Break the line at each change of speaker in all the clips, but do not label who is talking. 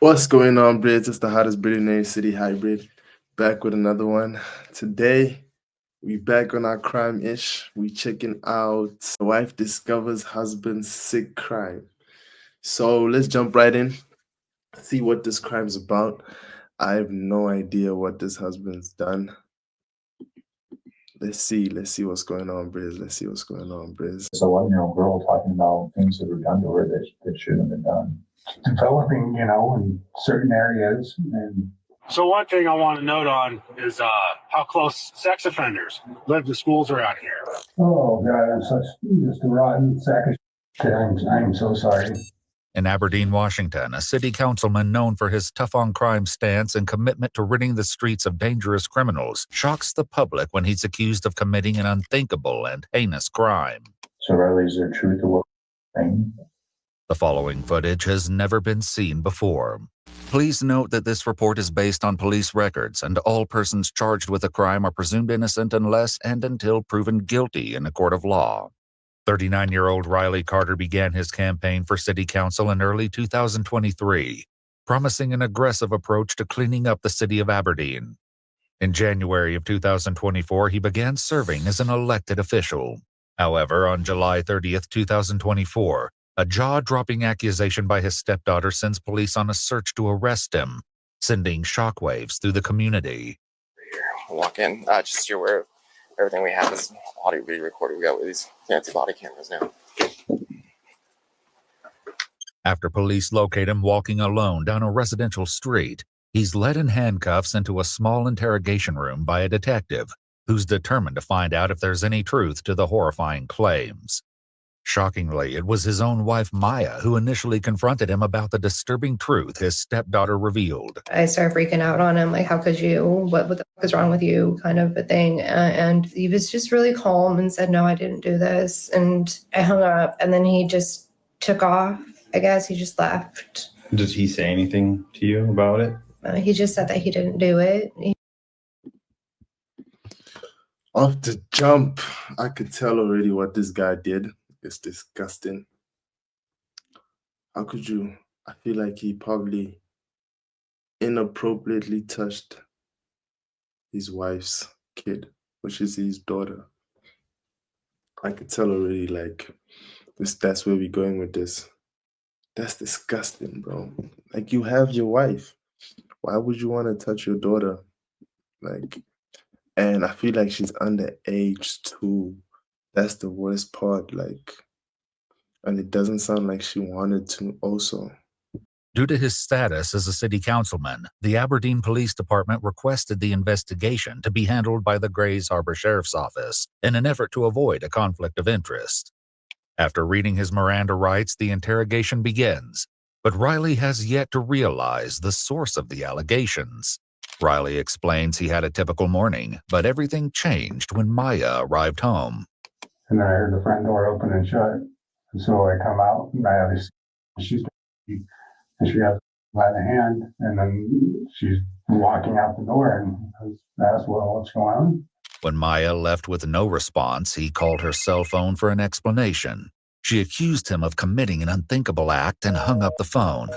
What's going on, Brids? It's the hottest billionaire city hybrid. Back with another one. Today, we back on our crime-ish. We checking out wife discovers husband's sick crime. So let's jump right in, see what this crime's about. I have no idea what this husband's done. Let's see what's going on, Briz. Let's see what's going on, Briz.
It's a 11-year-old girl talking about things that were done to her that shouldn't have been done. Developing, in certain areas. And
So one thing I want to note on is how close sex offenders live to schools around here.
oh God, I'm just a rotten sack of shit. I'm so sorry.
In Aberdeen, Washington, a city councilman known for his tough-on-crime stance and commitment to ridding the streets of dangerous criminals shocks the public when he's accused of committing an unthinkable and heinous crime.
So Riley, is there truth to what we're saying?
The following footage has never been seen before. Please note that this report is based on police records, and all persons charged with a crime are presumed innocent unless and until proven guilty in a court of law. 39-year-old Riley Carter began his campaign for city council in early 2023, promising an aggressive approach to cleaning up the city of Aberdeen. In January of 2024, he began serving as an elected official. However, on July 30th, 2024, a jaw-dropping accusation by his stepdaughter sends police on a search to arrest him, sending shockwaves through the community.
Walk in, just so you're aware of everything we have is audio video recorded. We got with these fancy body cameras now.
After police locate him walking alone down a residential street, he's led in handcuffs into a small interrogation room by a detective who's determined to find out if there's any truth to the horrifying claims. Shockingly, it was his own wife, Maya, who initially confronted him about the disturbing truth his stepdaughter revealed.
I started freaking out on him, like, how could you? What the fuck is wrong with you? Kind of a thing. And he was just really calm and said, no, I didn't do this. And I hung up, and then he just took off. I guess he just left.
Did he say anything to you about it?
He just said that he didn't do it.
Off the jump, I could tell already what this guy did. It's disgusting. How could you? I feel like he probably inappropriately touched his wife's kid, which is his daughter. I could tell already, like, that's where we're going with this. That's disgusting, bro. Like, you have your wife. Why would you want to touch your daughter? Like, and I feel like she's underage too. That's the worst part, like, and it doesn't sound like she wanted to also.
Due to his status as a city councilman, the Aberdeen Police Department requested the investigation to be handled by the Grays Harbor Sheriff's Office in an effort to avoid a conflict of interest. After reading his Miranda rights, the interrogation begins, but Riley has yet to realize the source of the allegations. Riley explains he had a typical morning, but everything changed when Maya arrived home.
And then I heard the front door open and shut. And so I come out and I have this, and she has by the hand, and then she's walking out the door, and I asked, well, what's going on?
When Maya left with no response, he called her cell phone for an explanation. She accused him of committing an unthinkable act and hung up the phone.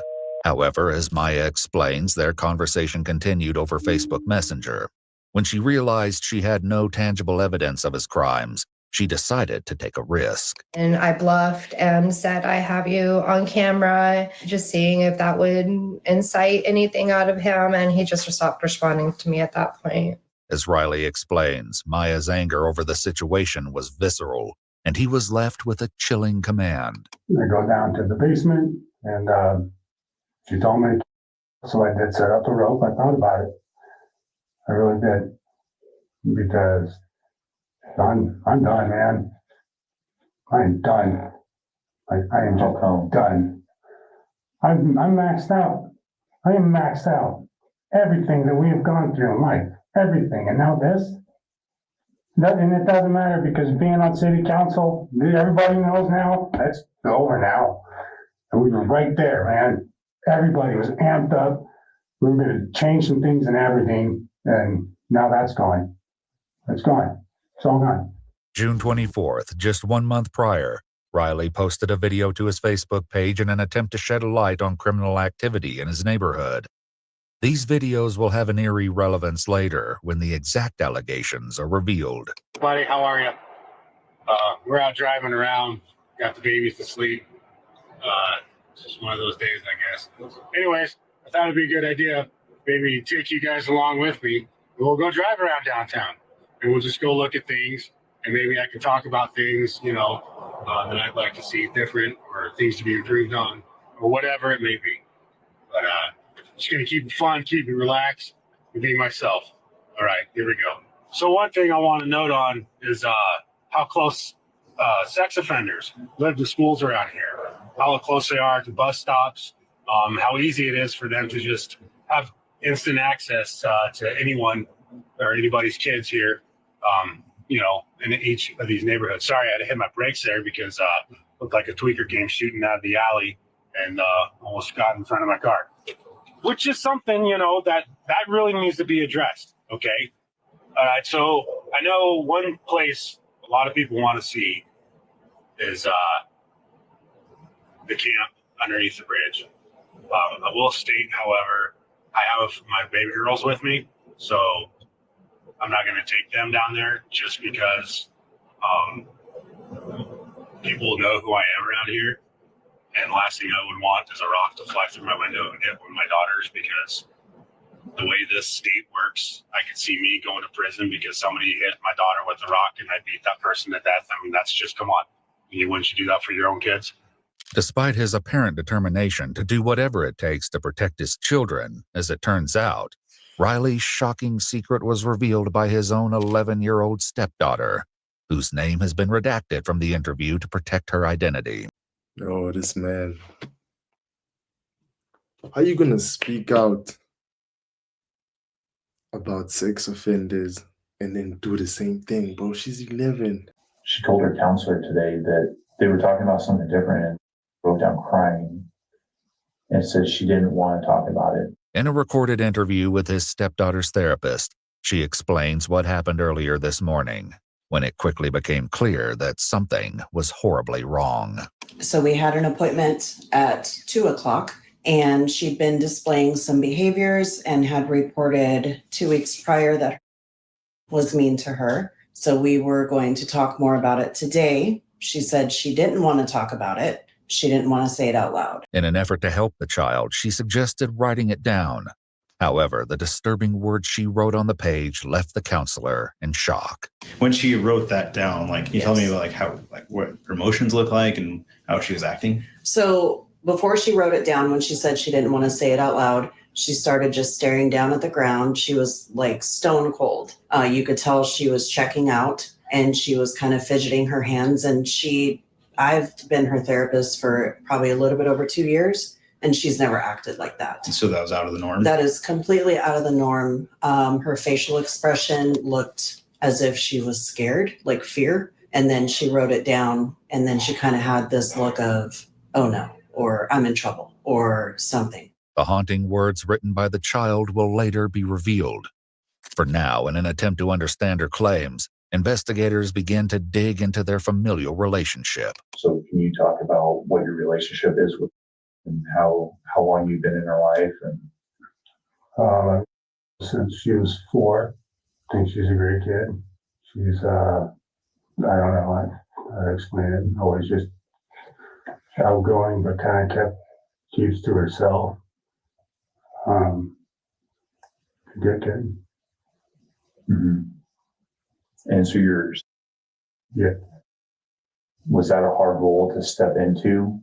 However, as Maya explains, their conversation continued over Facebook Messenger. When she realized she had no tangible evidence of his crimes, she decided to take a risk.
And I bluffed and said, I have you on camera, just seeing if that would incite anything out of him. And he just stopped responding to me at that point.
As Riley explains, Maya's anger over the situation was visceral, and he was left with a chilling command.
I go down to the basement, and she told me, so I did set up a rope. I thought about it. I really did. Because I'm done, man. I'm done. I am just done. I'm maxed out. I am maxed out. Everything that we have gone through in life, everything, and now this. And it doesn't matter because being on city council, everybody knows now, that's over now. And we were right there, man. Everybody was amped up. We were going to change some things and everything, and now that's gone. It's gone. It's all gone.
June 24th, just 1 month prior, Riley posted a video to his Facebook page in an attempt to shed a light on criminal activity in his neighborhood. These videos will have an eerie relevance later when the exact allegations are revealed.
Buddy, how are you? We're out driving around, got the babies to sleep. Just one of those days, I guess. Anyways, I thought it'd be a good idea, maybe take you guys along with me. We'll go drive around downtown, and we'll just go look at things, and maybe I can talk about things, that I'd like to see different, or things to be improved on, or whatever it may be. But just gonna keep it fun, keep it relaxed, and be myself. All right, here we go. So one thing I want to note on is how close sex offenders live to schools around here, how close they are to bus stops, how easy it is for them to just have instant access to anyone or anybody's kids here, in each of these neighborhoods. Sorry, I had to hit my brakes there because it looked like a tweaker came shooting out of the alley and almost got in front of my car, which is something, that really needs to be addressed, okay? All right, so I know one place a lot of people want to see is the camp underneath the bridge. I will state, however, I have my baby girls with me, so I'm not going to take them down there just because people know who I am around here. And last thing I would want is a rock to fly through my window and hit one of my daughters, because the way this state works, I could see me going to prison because somebody hit my daughter with a rock and I beat that person to death. I mean, that's just, come on. Wouldn't you do that for your own kids?
Despite his apparent determination to do whatever it takes to protect his children, as it turns out, Riley's shocking secret was revealed by his own 11-year-old stepdaughter, whose name has been redacted from the interview to protect her identity.
Oh, this man. How are you going to speak out about sex offenders and then do the same thing, bro? She's 11.
She told her counselor today that they were talking about something different and broke down crying and said she didn't want to talk about it.
In a recorded interview with his stepdaughter's therapist, she explains what happened earlier this morning, when it quickly became clear that something was horribly wrong.
So we had an appointment at 2:00, and she'd been displaying some behaviors and had reported 2 weeks prior that was mean to her. So we were going to talk more about it today. She said she didn't want to talk about it. She didn't want to say it out loud.
In an effort to help the child, she suggested writing it down. However, the disturbing words she wrote on the page left the counselor in shock.
When she wrote that down, can you tell me about what her emotions look like and how she was acting?
So before she wrote it down, when she said she didn't want to say it out loud, she started just staring down at the ground. She was like stone cold. You could tell she was checking out, and she was kind of fidgeting her hands. And I've been her therapist for probably a little bit over 2 years, and she's never acted like that.
So that was out of the norm?
That is completely out of the norm. Her facial expression looked as if she was scared, like fear. And then she wrote it down, and then she kind of had this look of, oh no, or I'm in trouble, or something.
The haunting words written by the child will later be revealed. For now, in an attempt to understand her claims, investigators begin to dig into their familial relationship.
So can you talk about what your relationship is with and how long you've been in her life? And
Since she was 4, I think she's a great kid. She's, I don't know how to explain it. Always just outgoing, but kind of keeps to herself. Good kid.
Mm-hmm. And so
Yeah.
was that a hard role to step into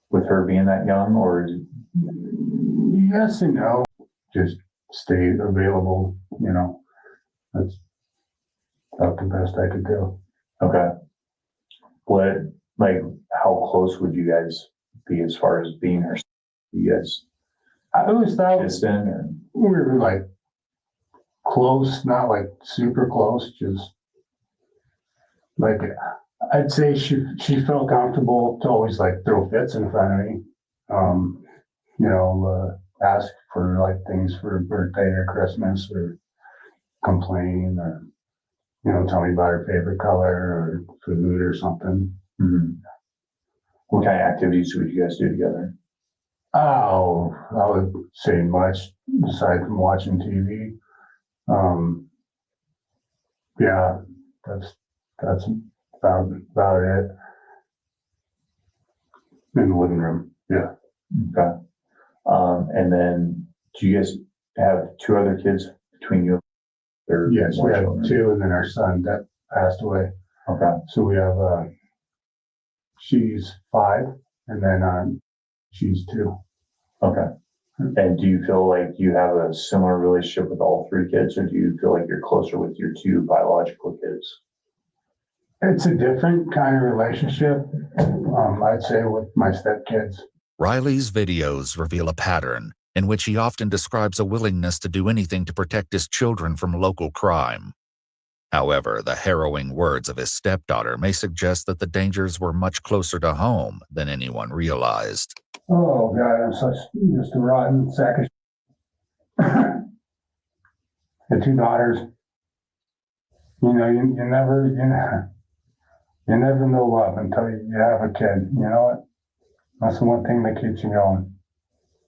with her being that young, or is it?
Yes and no. Just stay available, That's about the best I could do.
Okay. How close would you guys be as far as being her? You guys
I always thought
distant, or?
we were close, not super close, just I'd say she felt comfortable to always throw fits in front of me. Ask for things for her birthday or Christmas, or complain, or tell me about her favorite color or food or something.
Mm-hmm. What kind of activities would you guys do together?
Oh, I would say much aside from watching TV. Yeah, that's about it. In the living room. Yeah.
Okay. And then do you guys have two other kids between you? Or
Yes,
more
we have
children?
two, and then our son that passed away.
Okay.
So we have she's 5, and then she's 2.
Okay. And do you feel like you have a similar relationship with all 3 kids, or do you feel like you're closer with your 2 biological kids?
It's a different kind of relationship, I'd say, with my stepkids.
Riley's videos reveal a pattern in which he often describes a willingness to do anything to protect his children from local crime. However, the harrowing words of his stepdaughter may suggest that the dangers were much closer to home than anyone realized.
Oh God, I'm just a rotten sack of shit. The 2 daughters. You know, you never know love until you have a kid. You know what? That's the one thing that keeps you going.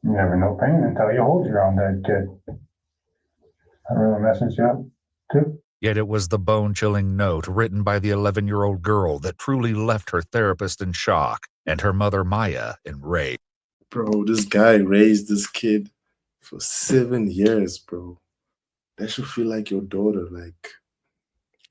You never know pain until you hold your own dead kid. That really messes you up, too.
Yet it was the bone-chilling note written by the 11-year-old girl that truly left her therapist in shock and her mother, Maya, enraged.
Bro, this guy raised this kid for 7 years, bro. That should feel like your daughter. Like,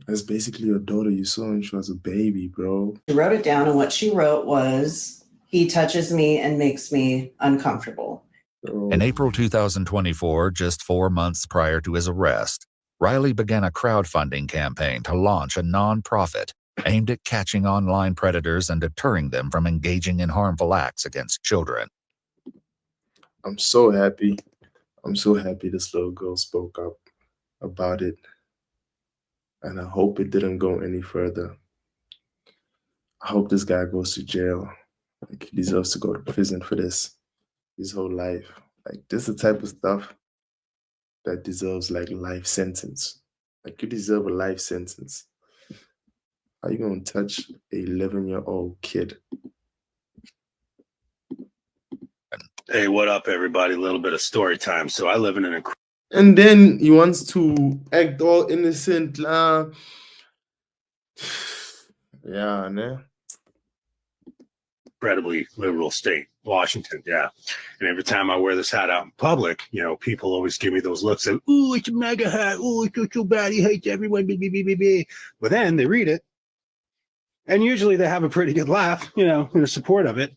that's basically your daughter. You saw when she was a baby, bro.
She wrote it down, and what she wrote was, "He touches me and makes me uncomfortable."
Bro.
In April 2024, just 4 months prior to his arrest, Riley began a crowdfunding campaign to launch a nonprofit aimed at catching online predators and deterring them from engaging in harmful acts against children.
I'm so happy. I'm so happy this little girl spoke up about it. And I hope it didn't go any further. I hope this guy goes to jail. Like, he deserves to go to prison for this his whole life. Like, this is the type of stuff that deserves like life sentence. Like, you deserve a life sentence. How you gonna touch a 11-year-old kid?
Hey, what up, everybody? A little bit of story time. So I live in an
And then he wants to act all innocent. Yeah, ne?
incredibly liberal state, Washington. Yeah. And every time I wear this hat out in public, you know, people always give me those looks of, "Ooh, it's a MAGA hat. Ooh, it's so bad. He hates everyone. But then they read it. And usually they have a pretty good laugh, you know, in support of it.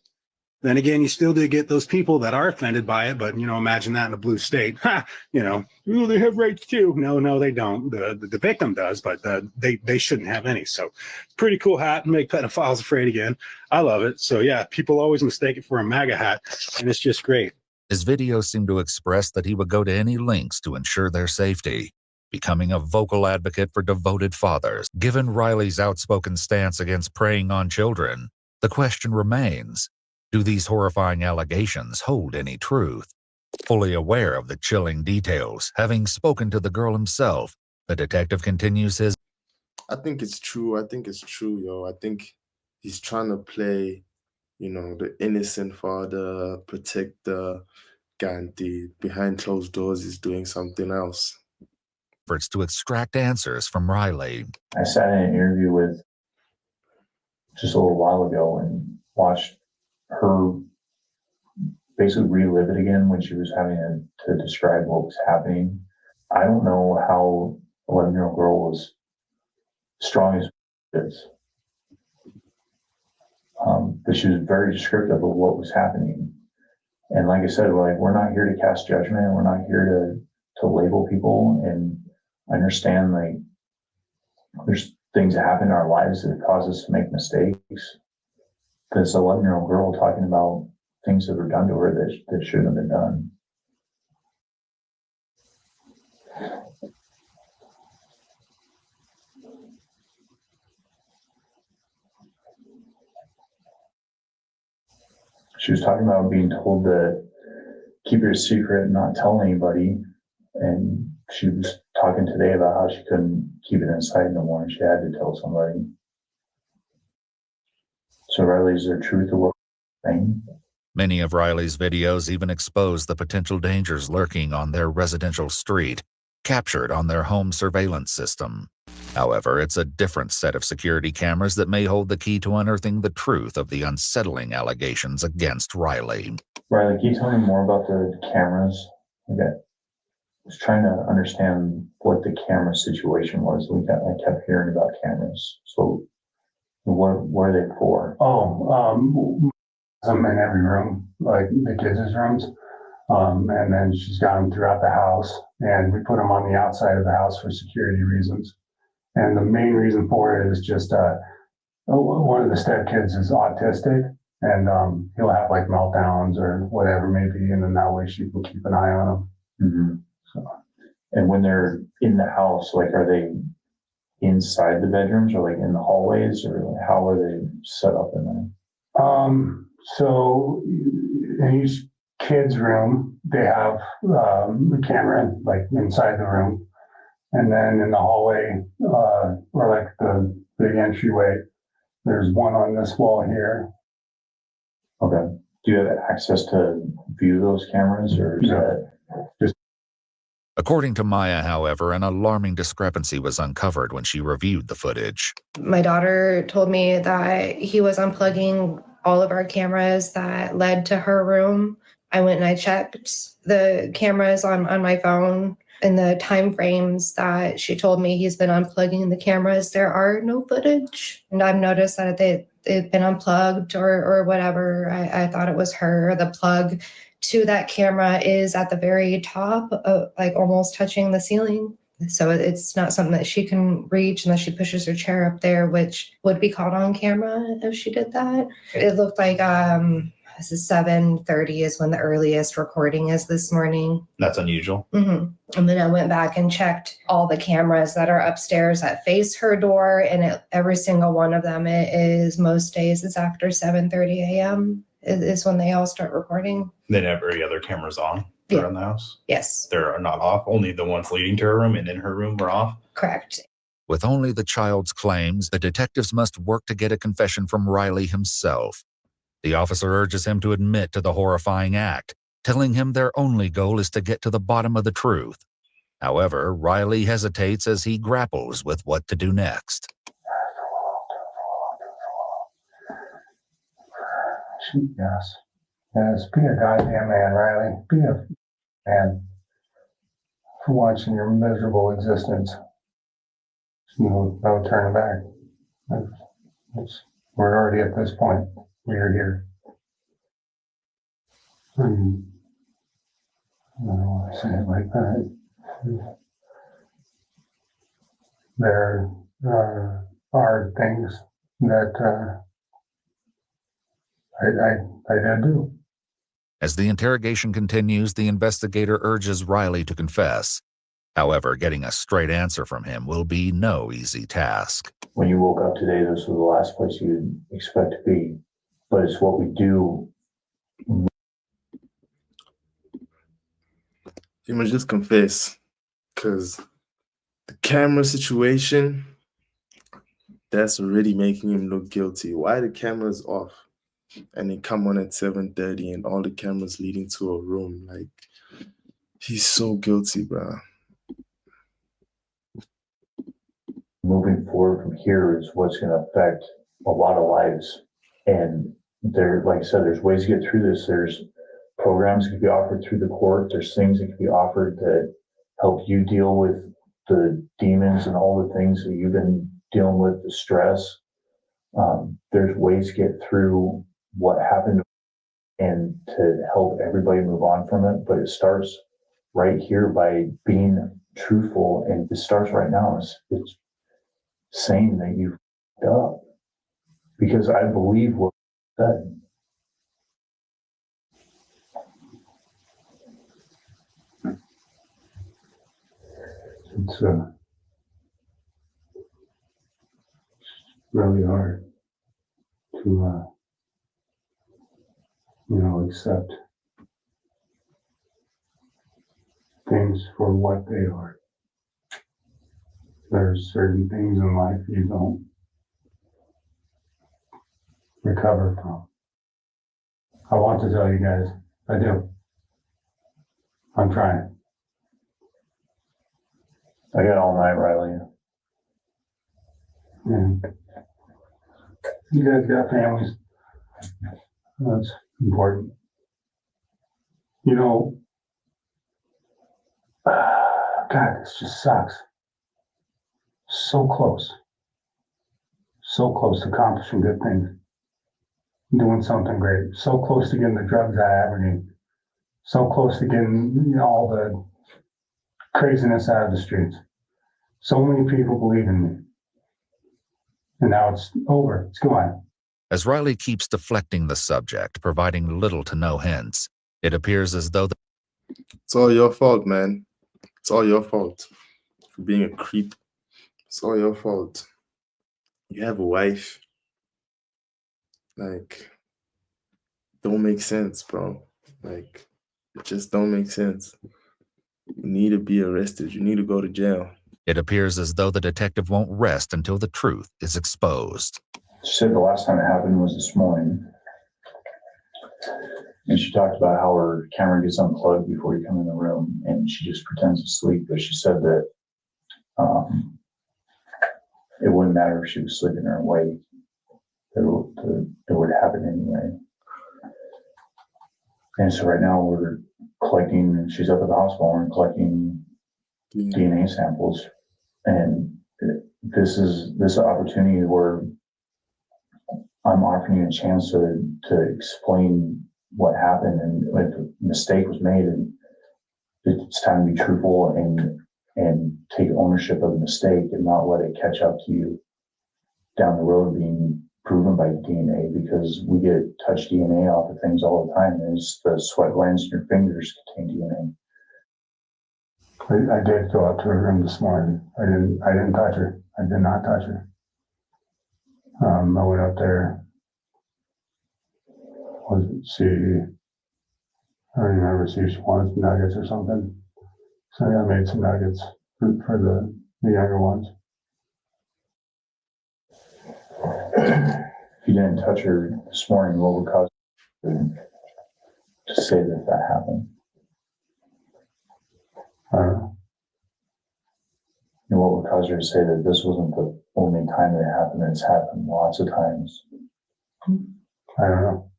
Then again, you still do get those people that are offended by it, but, you know, imagine that in a blue state. Ha, you know, "Ooh, they have rights too." No, they don't. The victim does, but they shouldn't have any. So pretty cool hat, make pedophiles afraid again. I love it. So yeah, people always mistake it for a MAGA hat, and it's just great.
His videos seem to express that he would go to any lengths to ensure their safety, becoming a vocal advocate for devoted fathers. Given Riley's outspoken stance against preying on children, the question remains, do these horrifying allegations hold any truth? Fully aware of the chilling details, having spoken to the girl himself, the detective continues his.
I think it's true. I think it's true, yo. I think he's trying to play, you know, the innocent father, protect the Gandhi. Behind closed doors, he's doing something else.
Efforts to extract answers from Riley.
I sat in an interview with just a little while ago and watched her basically relive it again when she was having to describe what was happening. I don't know how 11-year-old girl was strong as is. But she was very descriptive of what was happening. And like I said, like, we're not here to cast judgment. We're not here to label people. And I understand, like, there's things that happen in our lives that cause us to make mistakes. This 11-year-old girl talking about things that were done to her that shouldn't have been done. She was talking about being told to keep your secret and not tell anybody. And she was talking today about how she couldn't keep it inside no more and she had to tell somebody. So Riley, is there truth to what thing.
Many of Riley's videos even expose the potential dangers lurking on their residential street, captured on their home surveillance system. However, it's a different set of security cameras that may hold the key to unearthing the truth of the unsettling allegations against Riley.
Riley, can you tell me more about the cameras? Okay. I was trying to understand what the camera situation was. I kept hearing about cameras. So what are they for?
Some in every room, like the kids' rooms. And then she's got them throughout the house, and we put them on the outside of the house for security reasons. And the main reason for it is just one of the stepkids is autistic, and he'll have like meltdowns or whatever maybe, and then that way she can keep an eye on him.
Mm-hmm.
So,
and when they're in the house, like, are they inside the bedrooms or like in the hallways, or how are they set up in there?
So in each kid's room, they have the camera like inside the room. And then in the hallway, or like the big entryway, there's one on this wall here.
Okay. Do you have access to view those cameras, or is that just?
According to Maya, however, an alarming discrepancy was uncovered when she reviewed the footage.
My daughter told me that he was unplugging all of our cameras that led to her room. I went and I checked the cameras on my phone, and the time frames that she told me he's been unplugging the cameras, there are no footage. And I've noticed that they've been unplugged or whatever. I thought it was her. The plug to that camera is at the very top, of, like almost touching the ceiling. So it's not something that she can reach unless she pushes her chair up there, which would be caught on camera if she did that. It looked like this is 7:30 is when the earliest recording is this morning.
That's unusual.
Mm-hmm. And then I went back and checked all the cameras that are upstairs that face her door, and every single one of them is most days is after 7:30 a.m. is when they all start recording.
Then every other camera's on around the house?
Yes.
They're not off. Only the ones leading to her room and in her room were off?
Correct.
With only the child's claims, the detectives must work to get a confession from Riley himself. The officer urges him to admit to the horrifying act, telling him their only goal is to get to the bottom of the truth. However, Riley hesitates as he grapples with what to do next.
Yes, be a goddamn man, Riley. Be a man for once in your miserable existence. No turning back. We're already at this point. We're here. I don't want to say it like that. There are things that I did do.
As the interrogation continues, the investigator urges Riley to confess. However, getting a straight answer from him will be no easy task.
When you woke up today, this was the last place you'd expect to be, but it's what we do.
He must just confess, because the camera situation, that's already making him look guilty. Why the camera's off and they come on at 7:30 and all the cameras leading to a room? Like, he's so guilty, bro.
Moving forward from here is what's going to affect a lot of lives. And there, like I said, there's ways to get through this. There's programs that can be offered through the court. There's things that can be offered that help you deal with the demons and all the things that you've been dealing with, the stress. There's ways to get through what happened and to help everybody move on from it. But it starts right here by being truthful. And it starts right now. It's saying that you f***ed up, because I believe what you said.
It's really hard to, accept things for what they are. There's certain things in life you don't recover from. I want to tell you guys. I do. I'm trying.
I got all night, Riley.
And you guys got families. That's important. You know, God, this just sucks. So close. So close to accomplishing good things. Doing something great. So close to getting the drugs out of Aberdeen. So close to getting all the craziness out of the streets. So many people believe in me. And now it's over. It's gone.
As Riley keeps deflecting the subject, providing little to no hints, it appears as though
It's all your fault, man. It's all your fault for being a creep. It's all your fault. You have a wife. Like, don't make sense, bro. Like, it just don't make sense. You need to be arrested. You need to go to jail.
it appears as though the detective won't rest until the truth is exposed.
She said the last time it happened was this morning. And she talked about how her camera gets unplugged before you come in the room, and she just pretends to sleep. But she said that it wouldn't matter if she was sleeping or awake. It would happen anyway. And so right now we're collecting, she's up at the hospital and collecting DNA samples. And this is an opportunity where I'm offering you a chance to explain what happened and like the mistake was made, and it's time to be truthful and take ownership of the mistake and not let it catch up to you down the road being proven by DNA, because we get touch DNA off of things all the time. There's the sweat glands in your fingers contain DNA.
I did go up to her room this morning. I didn't touch her. I did not touch her. I went up there. I don't remember, see if she wanted some nuggets or something. So yeah, I made some nuggets for the younger ones.
If you didn't touch her this morning, what would cause you to say that happened?
I don't know.
And what would cause her to say that this wasn't the only time that it happened? It's happened lots of times.
I don't know.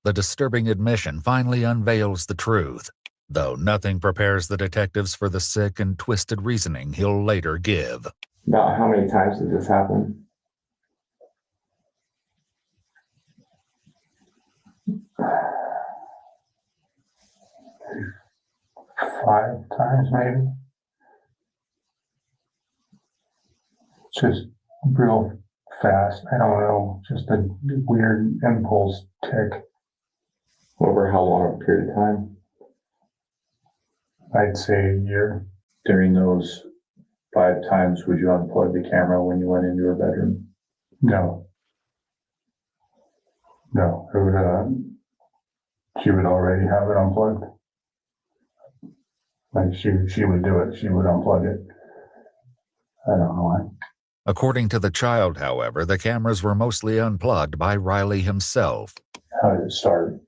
The disturbing admission finally unveils the truth, though nothing prepares the detectives for the sick and twisted reasoning he'll later give.
About how many times did this happen?
Five times maybe. Just real fast. I don't know. Just a weird impulse tick.
Over how long a period of time?
I'd say a year.
During those 5 times, would you unplug the camera when you went into her bedroom?
No. No. It would, she would already have it unplugged. Like she would do it. She would unplug it. I don't know why.
According to the child, however, the cameras were mostly unplugged by Riley himself.
How did it start?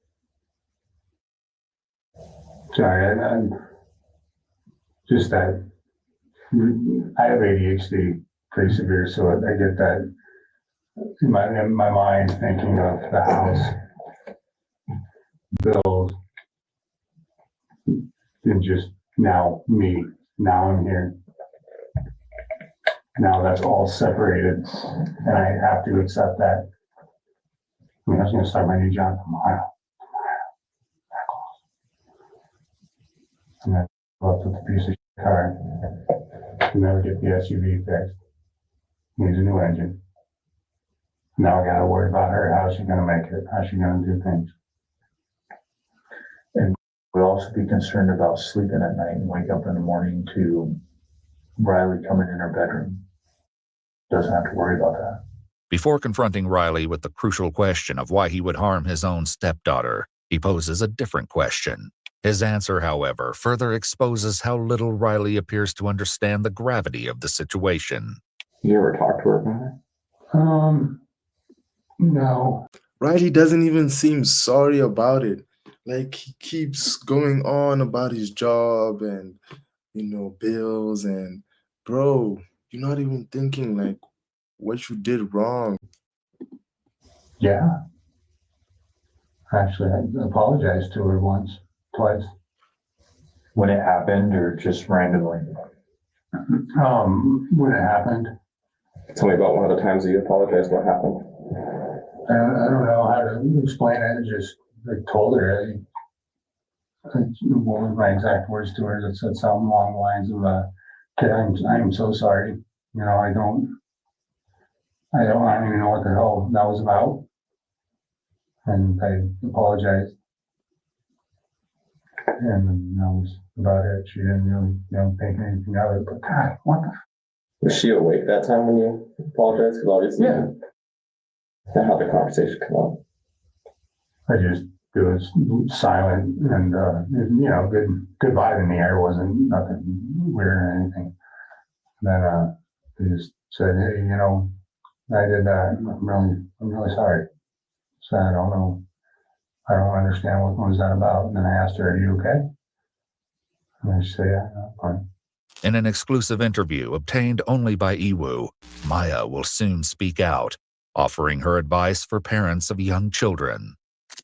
Sorry, I'm just that I have ADHD pretty severe, so I get that in my mind thinking of the house, bills, and just now me. Now I'm here. Now that's all separated, and I have to accept that. I mean, I was going to start my new job tomorrow. And then left with a piece of car. And never get the SUV fixed. Needs a new engine. Now I got to worry about her. How's she going to make it? How's she going to do things?
And we'll also be concerned about sleeping at night and wake up in the morning to Riley coming in her bedroom. Doesn't have to worry about that.
Before confronting Riley with the crucial question of why he would harm his own stepdaughter, he poses a different question. His answer, however, further exposes how little Riley appears to understand the gravity of the situation.
You ever talk to her about it?
No.
Riley doesn't even seem sorry about it. Like he keeps going on about his job and bills and bro, you're not even thinking like what you did wrong.
Yeah. Actually, I apologized to her once, twice.
When it happened or just randomly?
When it happened,
Tell me about one of the times that you apologized. What happened?
I don't know how to explain it. I just told her. What was my exact words to her? It said something along the lines of, "Kid, I'm so sorry. I don't even know what the hell that was about." And I apologized. And that was about it. She didn't really, think anything of it. But God, what the?
Was she awake that time when you apologized? Because obviously,
Yeah.
that's not how the conversation come up.
It was silent and, good vibe in the air. Wasn't nothing weird or anything. Then, he just said, "Hey, I did that. I'm really sorry." So I don't know. I don't understand what was that about. And then I asked her, "Are you okay?" And she said, "Yeah, I'm fine."
In an exclusive interview obtained only by Iwu, Maya will soon speak out, offering her advice for parents of young children.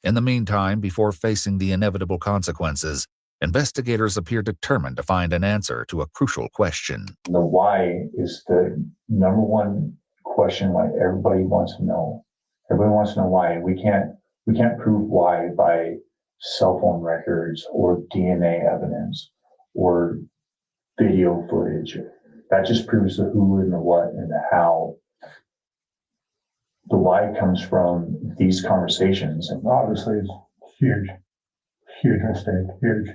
In the meantime, before facing the inevitable consequences, investigators appear determined to find an answer to a crucial question.
The why is the number one question why everybody wants to know. Everybody wants to know why. We can't prove why by cell phone records or DNA evidence or video footage. That just proves the who and the what and the how. The why comes from these conversations. And
Obviously, it's huge mistake, huge.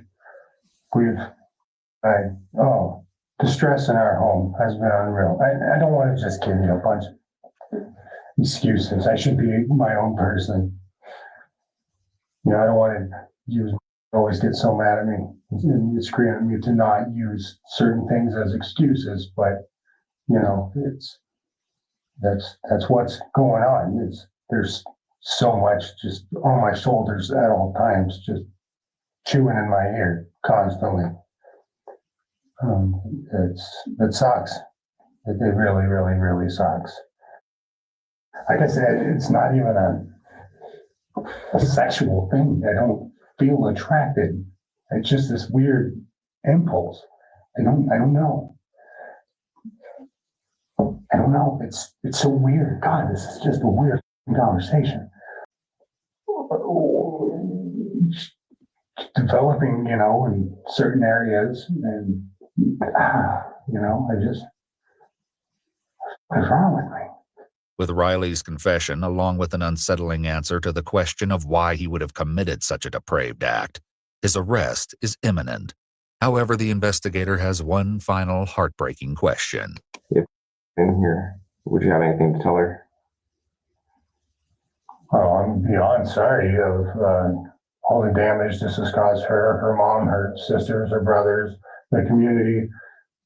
The stress in our home has been unreal. I don't want to just give you a bunch of excuses. I should be my own person. I don't want to always get so mad at me and you scream at me to not use certain things as excuses, but that's what's going on. There's so much just on my shoulders at all times, just chewing in my ear constantly. It sucks. It really, really, really sucks. Like I said, it's not even a sexual thing. I don't feel attracted. It's just this weird impulse. I don't know. I don't know. It's so weird. God, this is just a weird conversation. Developing, in certain areas, and what's wrong with me?
With Riley's confession, along with an unsettling answer to the question of why he would have committed such a depraved act, his arrest is imminent. However, the investigator has one final heartbreaking question.
In here, would you have anything to tell her?
Oh, I'm beyond sorry of all the damage this has caused her, her mom, her sisters, her brothers, the community,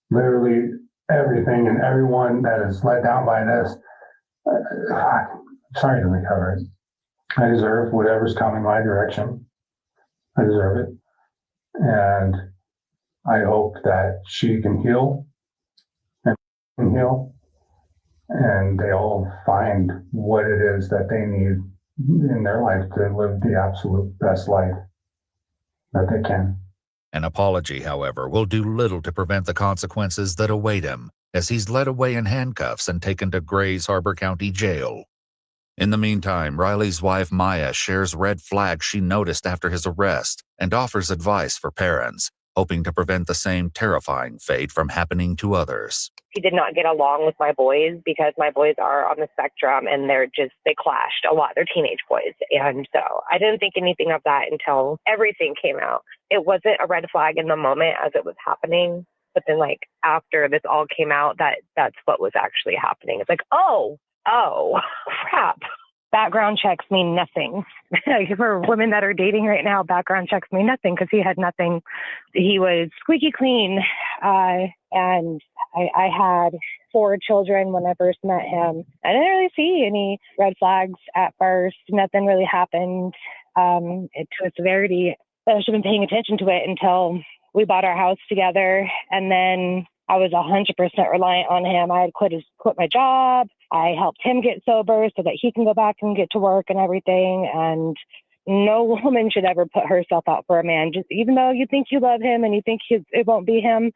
literally everything and everyone that is let down by this. Sorry to recover it. I deserve whatever's coming my direction. I deserve it. And I hope that she can heal and and they'll find what it is that they need in their life to live the absolute best life that they can.
An apology, however, will do little to prevent the consequences that await him, as he's led away in handcuffs and taken to Grays Harbor County Jail. In the meantime, Riley's wife Maya shares red flags she noticed after his arrest and offers advice for parents, hoping to prevent the same terrifying fate from happening to others.
He did not get along with my boys because my boys are on the spectrum and they clashed a lot. They're teenage boys. And so I didn't think anything of that until everything came out. It wasn't a red flag in the moment as it was happening. But then after this all came out, that's what was actually happening. It's oh, crap. Background checks mean nothing. For women that are dating right now, background checks mean nothing because he had nothing. He was squeaky clean and I had 4 children when I first met him. I didn't really see any red flags at first. Nothing really happened to a severity that I should have been paying attention to it until we bought our house together. And then I was 100% reliant on him. I had quit my job. I helped him get sober so that he can go back and get to work and everything. And no woman should ever put herself out for a man. Just even though you think you love him and you think it won't be him,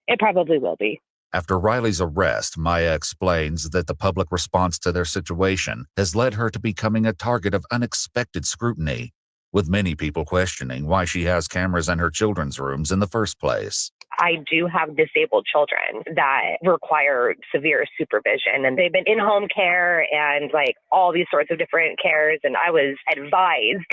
it probably will be.
After Riley's arrest, Maya explains that the public response to their situation has led her to becoming a target of unexpected scrutiny, with many people questioning why she has cameras in her children's rooms in the first place.
I do have disabled children that require severe supervision, and they've been in home care and like all these sorts of different cares. And I was advised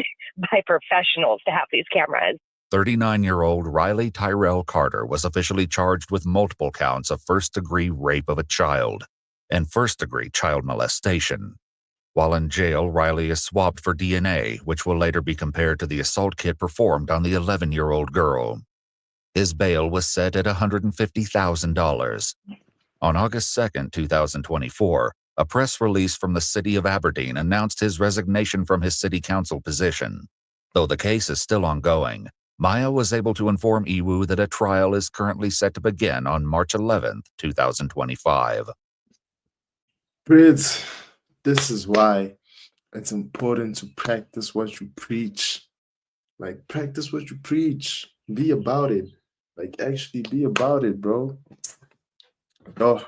by professionals to have these cameras.
39-year-old Riley Tyrell Carter was officially charged with multiple counts of first-degree rape of a child and first-degree child molestation. While in jail, Riley is swabbed for DNA, which will later be compared to the assault kit performed on the 11-year-old girl. His bail was set at $150,000. On August 2, 2024, a press release from the city of Aberdeen announced his resignation from his city council position. Though the case is still ongoing, Maya was able to inform Iwu that a trial is currently set to begin on March 11, 2025.
Brits, this is why it's important to practice what you preach. Like, practice what you preach. Be about it. Like, actually be about it, bro. Oh,